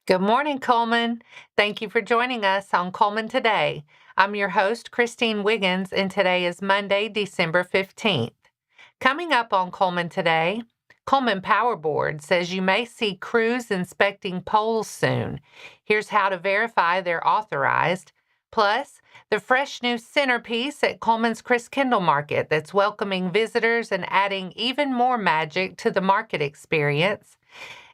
Good morning, Cullman. Thank you for joining us on Cullman Today. I'm your host, Christine Wiggins, and today is Monday, December 15th. Coming up on Cullman Today, Cullman Power Board says you may see crews inspecting poles soon. Here's how to verify they're authorized. Plus, the fresh new centerpiece at Cullman's Christkindlmarkt that's welcoming visitors and adding even more magic to the market experience.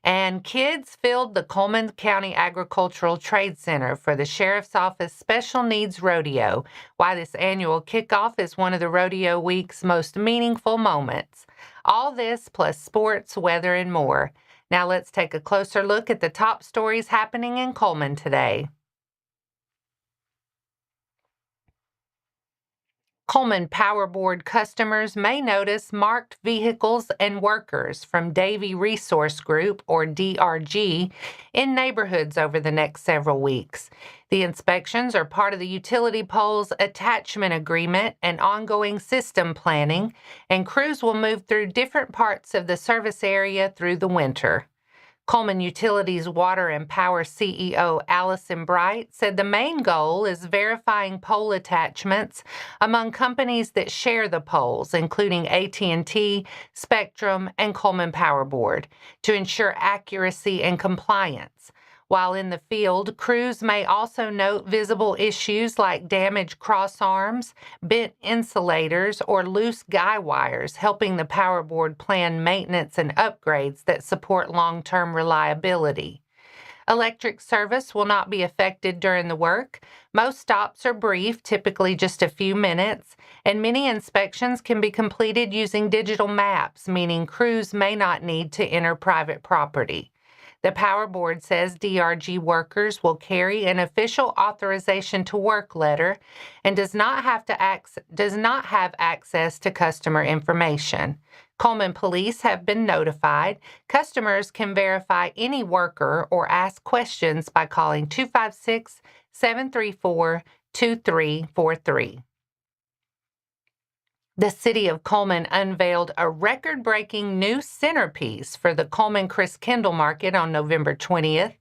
And kids filled the Cullman County Agricultural Trade Center for the Sheriff's Office Special Needs Rodeo, why this annual kickoff is one of the rodeo week's most meaningful moments. All this plus sports, weather, and more. Now let's take a closer look at the top stories happening in Cullman today. Cullman Power Board customers may notice marked vehicles and workers from Davey Resource Group, or DRG, in neighborhoods over the next several weeks. The inspections are part of the utility poles attachment agreement and ongoing system planning, and crews will move through different parts of the service area through the winter. Cullman Utilities Water and Power CEO Allison Bright said the main goal is verifying pole attachments among companies that share the poles, including AT&T, Spectrum, and Cullman Power Board, to ensure accuracy and compliance. While in the field, crews may also note visible issues like damaged crossarms, bent insulators, or loose guy wires, helping the power board plan maintenance and upgrades that support long-term reliability. Electric service will not be affected during the work. Most stops are brief, typically just a few minutes, and many inspections can be completed using digital maps, meaning crews may not need to enter private property. The Power Board says DRG workers will carry an official authorization to work letter and does not have access to customer information. Cullman police have been notified. Customers can verify any worker or ask questions by calling 256-734-2343. The City of Cullman unveiled a record-breaking new centerpiece for the Cullman Christkindlmarkt on November 20th,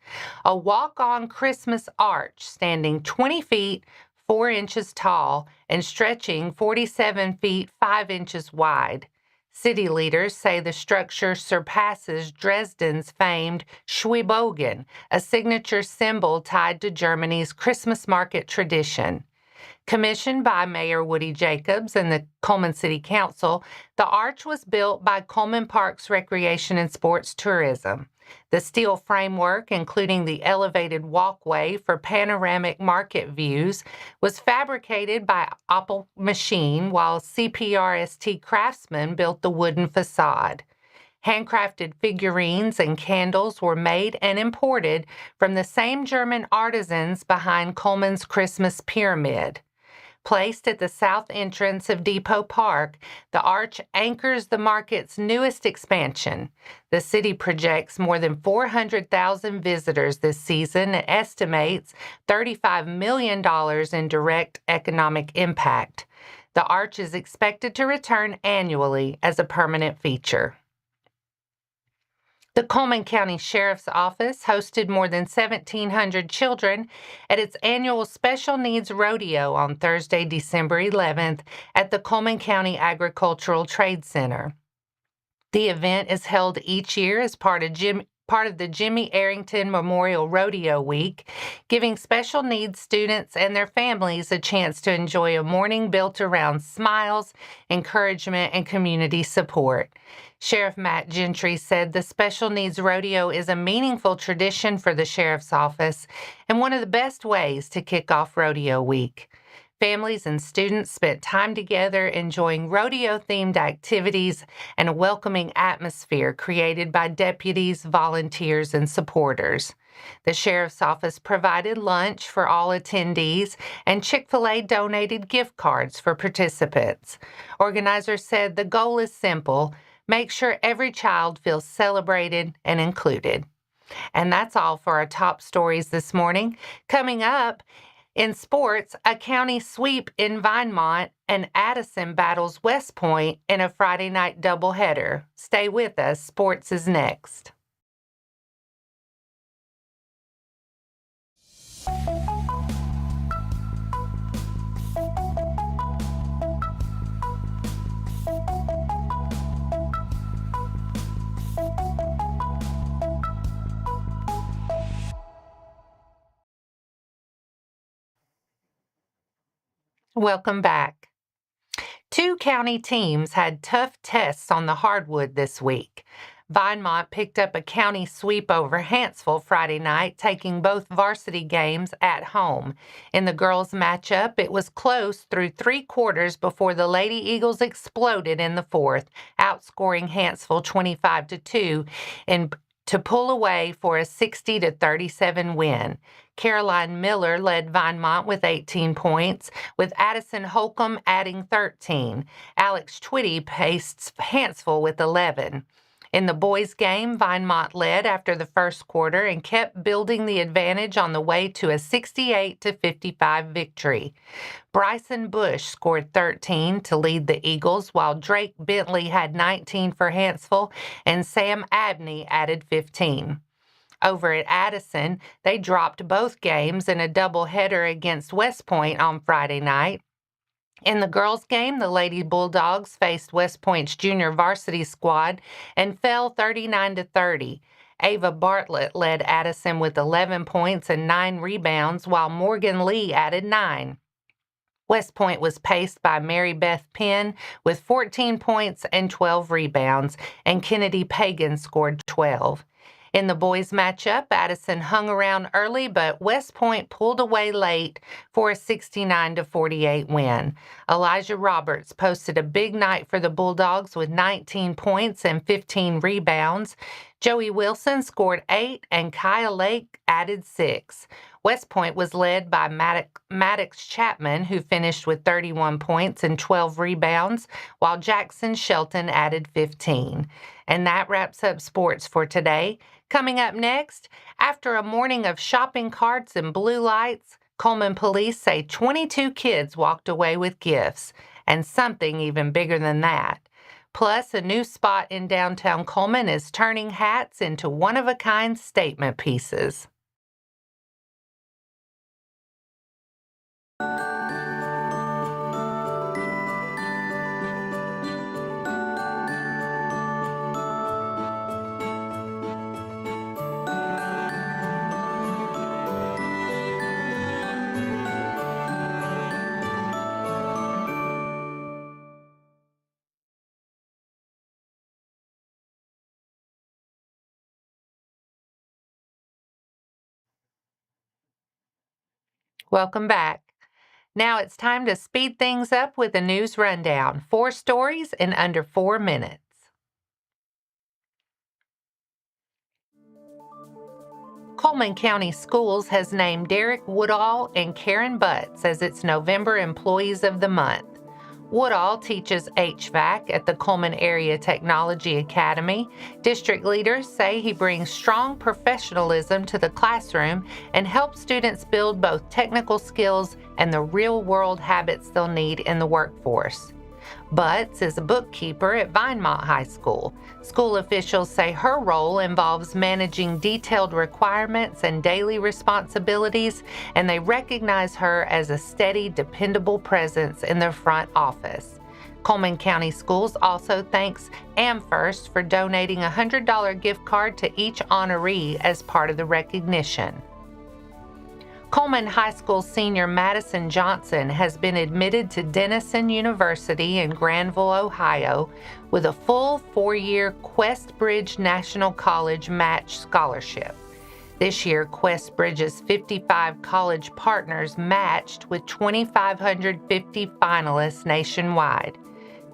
a walk-on Christmas arch standing 20 feet, 4 inches tall and stretching 47 feet, 5 inches wide. City leaders say the structure surpasses Dresden's famed Schwiebogen, a signature symbol tied to Germany's Christmas market tradition. Commissioned by Mayor Woody Jacobs and the Cullman City Council, the arch was built by Cullman Parks Recreation and Sports Tourism. The steel framework, including the elevated walkway for panoramic market views, was fabricated by Opel Machine, while CPRST craftsmen built the wooden facade. Handcrafted figurines and candles were made and imported from the same German artisans behind Cullman's Christmas Pyramid. Placed at the south entrance of Depot Park, the arch anchors the market's newest expansion. The city projects more than 400,000 visitors this season and estimates $35 million in direct economic impact. The arch is expected to return annually as a permanent feature. The Cullman County Sheriff's Office hosted more than 1,700 children at its annual Special Needs Rodeo on Thursday, December 11th at the Cullman County Agricultural Trade Center. The event is held each year as part of the Jimmy Arrington Memorial Rodeo Week, giving special needs students and their families a chance to enjoy a morning built around smiles, encouragement, and community support. Sheriff Matt Gentry said the Special Needs Rodeo is a meaningful tradition for the Sheriff's Office and one of the best ways to kick off Rodeo Week. Families and students spent time together enjoying rodeo-themed activities and a welcoming atmosphere created by deputies, volunteers, and supporters. The Sheriff's Office provided lunch for all attendees, and Chick-fil-A donated gift cards for participants. Organizers said the goal is simple: make sure every child feels celebrated and included. And that's all for our top stories this morning. Coming up, in sports, a county sweep in Vinemont, and Addison battles West Point in a Friday night doubleheader. Stay with us. Sports is next. Welcome back. Two county teams had tough tests on the hardwood this week. Vinemont picked up a county sweep over Hanceville Friday night, taking both varsity games at home. In the girls' matchup, it was close through 3 quarters before the Lady Eagles exploded in the fourth, outscoring Hanceville 25-2 to pull away for a 60-37 win. Caroline Miller led Vinemont with 18 points, with Addison Holcomb adding 13. Alex Twitty paced Hanceville with 11. In the boys' game, Vinemont led after the first quarter and kept building the advantage on the way to a 68-55 victory. Bryson Bush scored 13 to lead the Eagles, while Drake Bentley had 19 for Hanceville and Sam Abney added 15. Over at Addison, they dropped both games in a doubleheader against West Point on Friday night. In the girls' game, the Lady Bulldogs faced West Point's junior varsity squad and fell 39-30. Ava Bartlett led Addison with 11 points and 9 rebounds, while Morgan Lee added 9. West Point was paced by Mary Beth Penn with 14 points and 12 rebounds, and Kennedy Pagan scored 12. In the boys' matchup, Addison hung around early, but West Point pulled away late for a 69-48 win. Elijah Roberts posted a big night for the Bulldogs with 19 points and 15 rebounds. Joey Wilson scored 8, and Kaya Lake added 6. West Point was led by Maddox Chapman, who finished with 31 points and 12 rebounds, while Jackson Shelton added 15. And that wraps up sports for today. Coming up next, after a morning of shopping carts and blue lights, Cullman police say 22 kids walked away with gifts, and something even bigger than that. Plus, a new spot in downtown Cullman is turning hats into one-of-a-kind statement pieces. Welcome back. Now it's time to speed things up with a news rundown. 4 stories in under 4 minutes. Cullman County Schools has named Derek Woodall and Karen Butts as its November Employees of the Month. Woodall teaches HVAC at the Cullman Area Technology Academy. District leaders say he brings strong professionalism to the classroom and helps students build both technical skills and the real-world habits they'll need in the workforce. Butts is a bookkeeper at Vinemont High School. School officials say her role involves managing detailed requirements and daily responsibilities, and they recognize her as a steady, dependable presence in their front office. Cullman County Schools also thanks AmFirst for donating a $100 gift card to each honoree as part of the recognition. Cullman High School senior Madison Johnson has been admitted to Denison University in Granville, Ohio, with a full 4-year QuestBridge National College Match Scholarship. This year, QuestBridge's 55 college partners matched with 2,550 finalists nationwide.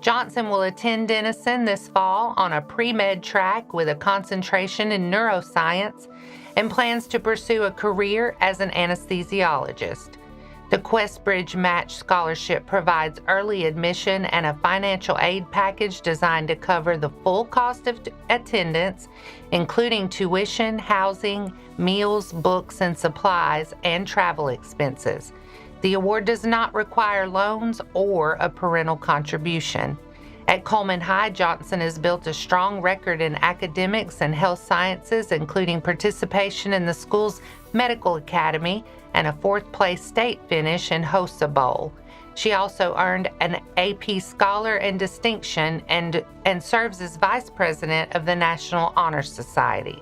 Johnson will attend Denison this fall on a pre-med track with a concentration in neuroscience and plans to pursue a career as an anesthesiologist. The QuestBridge Match Scholarship provides early admission and a financial aid package designed to cover the full cost of attendance, including tuition, housing, meals, books, and supplies, and travel expenses. The award does not require loans or a parental contribution. At Cullman High, Johnson has built a strong record in academics and health sciences, including participation in the school's medical academy and a 4th-place state finish in HOSA Bowl. She also earned an AP Scholar and Distinction and serves as Vice President of the National Honor Society.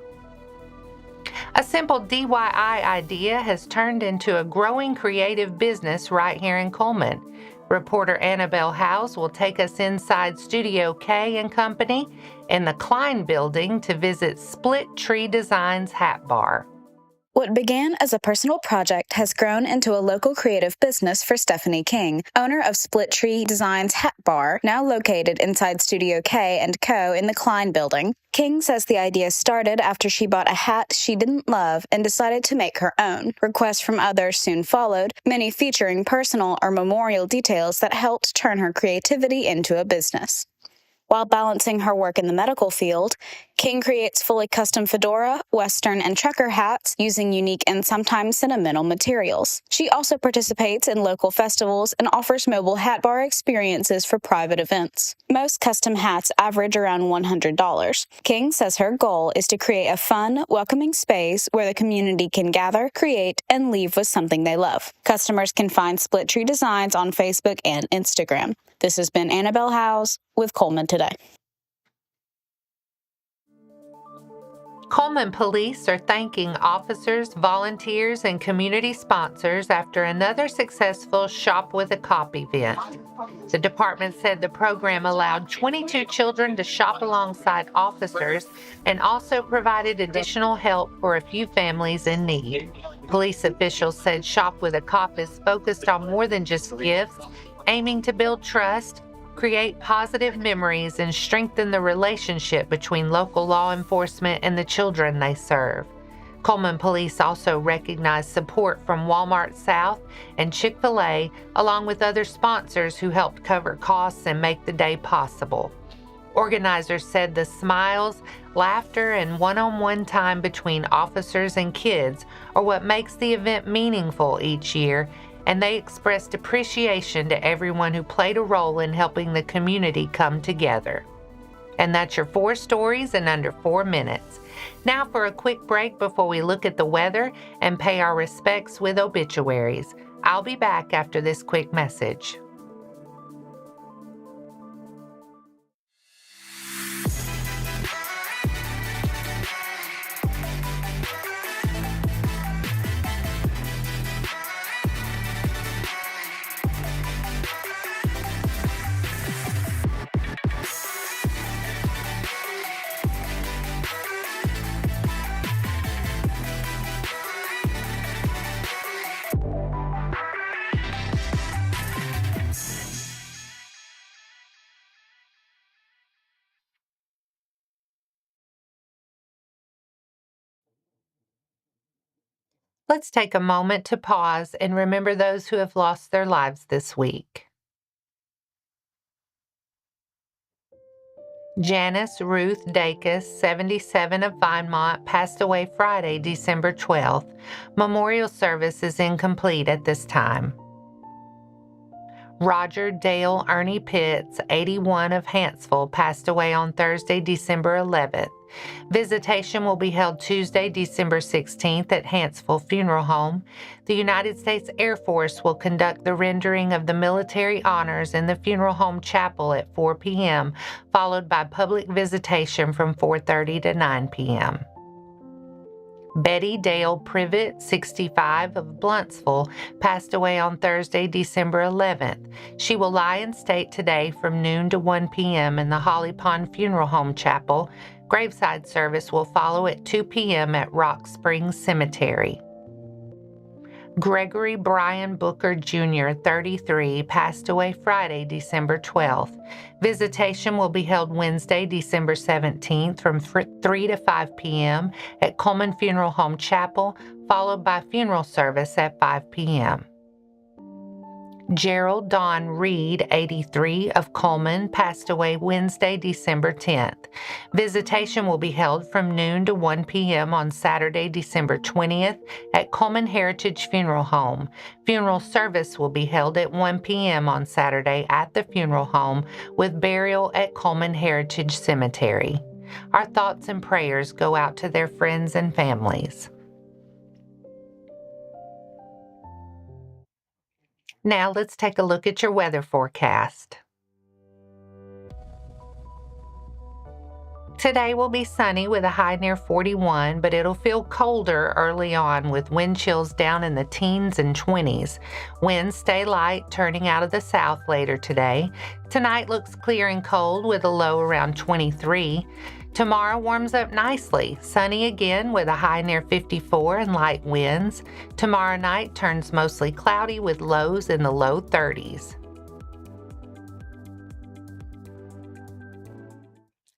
A simple DIY idea has turned into a growing creative business right here in Cullman. Reporter Annabelle Howes will take us inside Studio K and Company in the Klein Building to visit Split Tree Designs Hat Bar. What began as a personal project has grown into a local creative business for Stephanie King, owner of Split Tree Designs Hat Bar, now located inside Studio K & Co. in the Klein Building. King says the idea started after she bought a hat she didn't love and decided to make her own. Requests from others soon followed, many featuring personal or memorial details that helped turn her creativity into a business. While balancing her work in the medical field, King creates fully custom fedora, western, and trucker hats using unique and sometimes sentimental materials. She also participates in local festivals and offers mobile hat bar experiences for private events. Most custom hats average around $100. King says her goal is to create a fun, welcoming space where the community can gather, create, and leave with something they love. Customers can find Split Tree Designs on Facebook and Instagram. This has been Annabelle Howes with Cullman Today. Cullman Police are thanking officers, volunteers, and community sponsors after another successful Shop with a Cop event. The department said the program allowed 22 children to shop alongside officers and also provided additional help for a few families in need. Police officials said Shop with a Cop is focused on more than just gifts, aiming to build trust, create positive memories, and strengthen the relationship between local law enforcement and the children they serve. Cullman Police also recognized support from Walmart South and Chick-fil-A, along with other sponsors who helped cover costs and make the day possible. Organizers said the smiles, laughter, and one-on-one time between officers and kids are what makes the event meaningful each year, and they expressed appreciation to everyone who played a role in helping the community come together. And that's your 4 stories in under 4 minutes. Now for a quick break before we look at the weather and pay our respects with obituaries. I'll be back after this quick message. Let's take a moment to pause and remember those who have lost their lives this week. Janice Ruth Dacus, 77 of Vinemont, passed away Friday, December 12th. Memorial service is incomplete at this time. Roger Dale Ernie Pitts, 81 of Hanceville, passed away on Thursday, December 11th. Visitation will be held Tuesday, December 16th at Hanceville Funeral Home. The United States Air Force will conduct the rendering of the military honors in the funeral home chapel at 4 p.m., followed by public visitation from 4:30 to 9 p.m. Betty Dale Privet, 65 of Bluntsville, passed away on Thursday, December 11th. She will lie in state today from noon to 1 p.m. in the Holly Pond Funeral Home Chapel. Graveside service will follow at 2 p.m. at Rock Springs Cemetery. Gregory Brian Booker Jr., 33, passed away Friday, December 12th. Visitation will be held Wednesday, December 17th from 3 to 5 p.m. at Cullman Funeral Home Chapel, followed by funeral service at 5 p.m. Gerald Don Reed, 83, of Cullman, passed away Wednesday, December 10th. Visitation will be held from noon to 1 p.m. on Saturday, December 20th at Cullman Heritage Funeral Home. Funeral service will be held at 1 p.m. on Saturday at the funeral home with burial at Cullman Heritage Cemetery. Our thoughts and prayers go out to their friends and families. Now let's take a look at your weather forecast. Today will be sunny with a high near 41, but it'll feel colder early on with wind chills down in the teens and 20s. Winds stay light, turning out of the south later today. Tonight looks clear and cold with a low around 23. Tomorrow warms up nicely, sunny again with a high near 54 and light winds. Tomorrow night turns mostly cloudy with lows in the low 30s.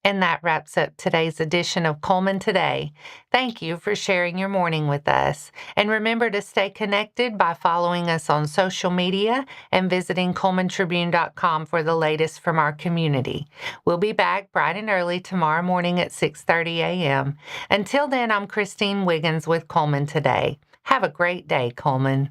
And that wraps up today's edition of Cullman Today. Thank you for sharing your morning with us. And remember to stay connected by following us on social media and visiting CullmanTribune.com for the latest from our community. We'll be back bright and early tomorrow morning at 6:30 a.m. Until then, I'm Christine Wiggins with Cullman Today. Have a great day, Cullman.